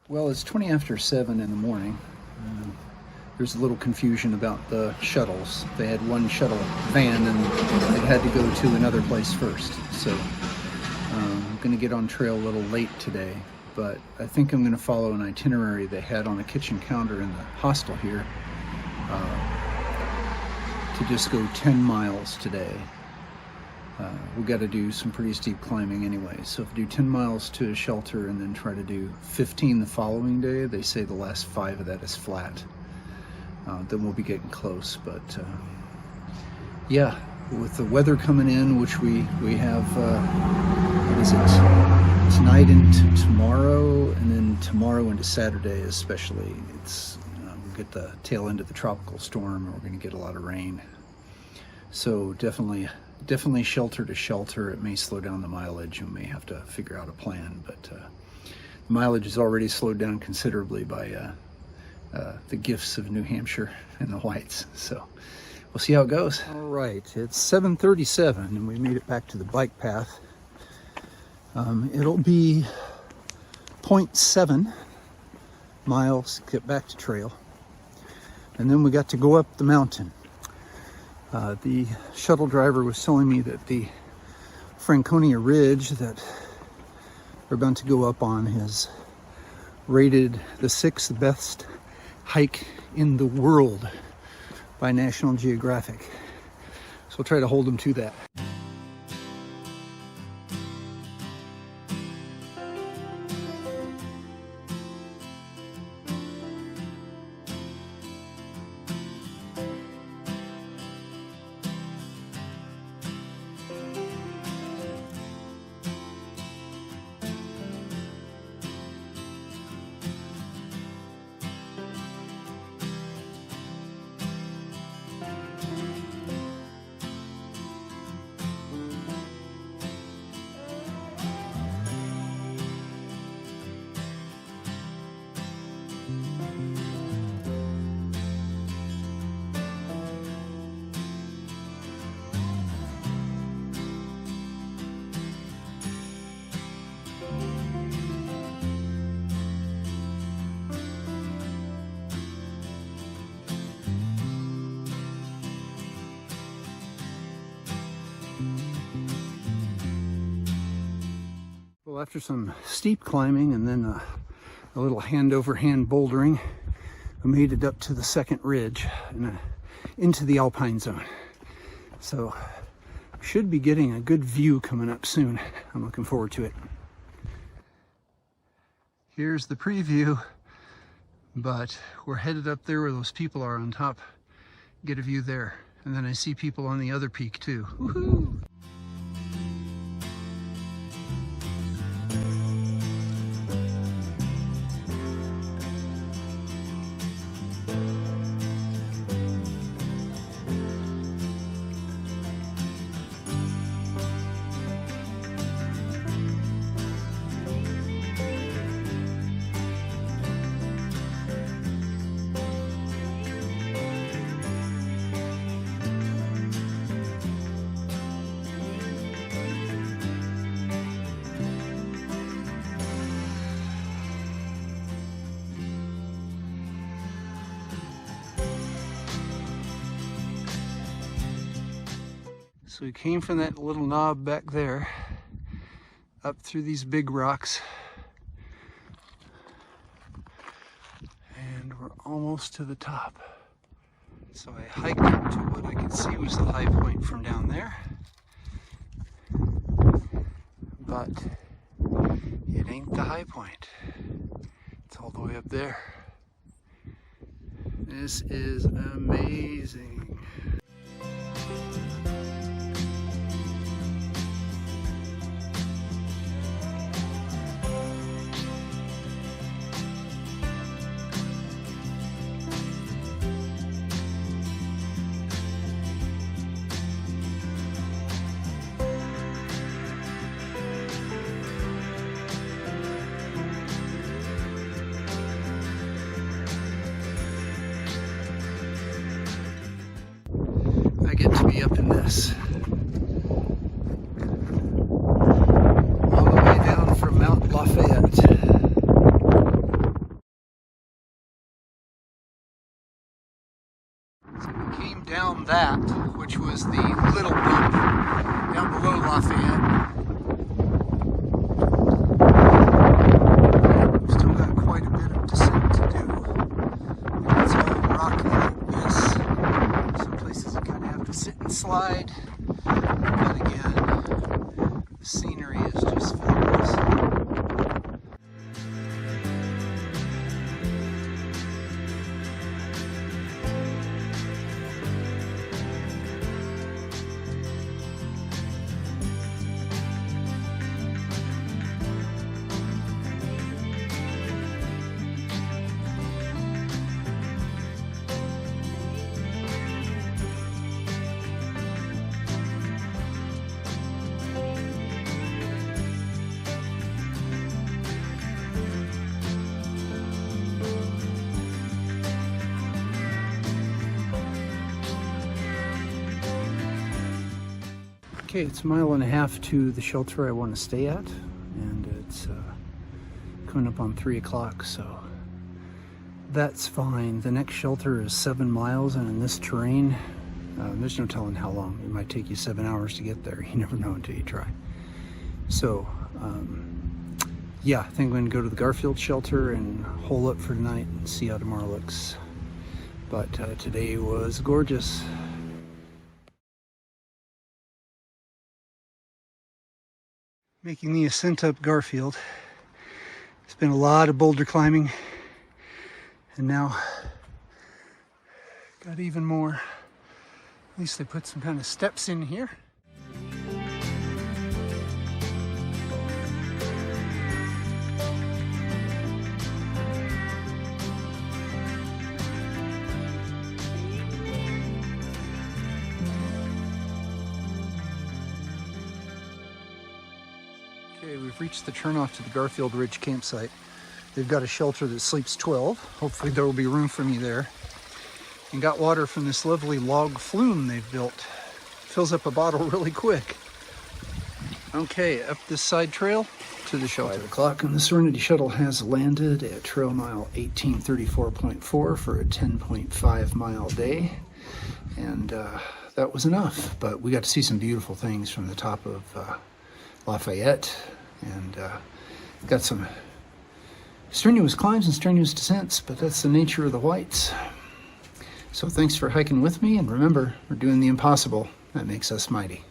Well, it's 20 after 7 in the morning. There's a little confusion about the shuttles. They had one shuttle van and it had to go to another place first. So I'm going to get on trail a little late today, but I think I'm going to follow an itinerary they had on a kitchen counter in the hostel here to just go 10 miles today. We got to do some pretty steep climbing anyway, so if we do 10 miles to a shelter and then try to do 15 the following day, they say the last 5 of that is flat. Then we'll be getting close, but yeah, with the weather coming in, which we have, what is it, tonight into tomorrow, and then tomorrow into Saturday especially, it's we'll get the tail end of the tropical storm, and we're going to get a lot of rain. So definitely shelter to shelter. It may slow down the mileage, and we may have to figure out a plan, but the mileage is already slowed down considerably by the gifts of New Hampshire and the whites. So we'll see how it goes. All right, it's 7:37 and we made it back to the bike path. It'll be 0.7 miles to get back to trail, and then we got to go up the mountain. The shuttle driver was telling me that the Franconia Ridge that we're about to go up on is rated the 6th best hike in the world by National Geographic. So we'll try to hold them to that. Well, after some steep climbing and then a little hand-over-hand bouldering, I made it up to the second ridge and into the alpine zone. So should be getting a good view coming up soon. I'm looking forward to it. Here's the preview, but we're headed up there where those people are on top. Get a view there. And then I see people on the other peak too. Woohoo! So we came from that little knob back there, up through these big rocks, and we're almost to the top. So I hiked up to what I could see was the high point from down there, but it ain't the high point. It's all the way up there. This is amazing. I get to be up in this. All the way down from Mount Lafayette. scenery is just fabulous. Okay, it's a mile and a half to the shelter I want to stay at, and it's coming up on 3 o'clock, so that's fine. The next shelter is 7 miles, and in this terrain, there's no telling how long. It might take you 7 hours to get there. You never know until you try. So, yeah, I think I'm going to go to the Garfield shelter and hole up for tonight and see how tomorrow looks. But today was gorgeous. Making the ascent up Garfield. It's been a lot of boulder climbing, and now got even more. At least they put some kind of steps in here. Okay, we've reached the turnoff to the Garfield Ridge campsite. They've got a shelter that sleeps 12. Hopefully there will be room for me there. And got water from this lovely log flume they've built. Fills up a bottle really quick. Okay, up this side trail to the shelter. 5 o'clock, and the Serenity Shuttle has landed at trail mile 1834.4 for a 10.5 mile day. And that was enough, but we got to see some beautiful things from the top of Lafayette, and got some strenuous climbs and strenuous descents, but that's the nature of the whites. So thanks for hiking with me, and remember, we're doing the impossible. That makes us mighty.